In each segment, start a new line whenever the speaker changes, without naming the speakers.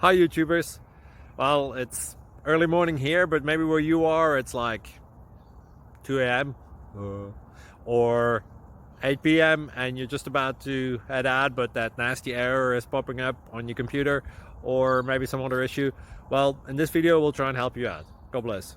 Hi YouTubers. Well, it's early morning here, but maybe where you are it's like 2 a.m. or 8 p.m. and you're just about to head out, but that nasty error is popping up on your computer, or maybe some other issue. Well, in this video we'll try and help you out. God bless.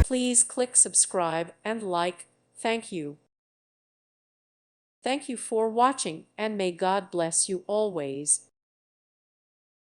Please click subscribe and like. Thank you. Thank you for watching, and may God bless you always.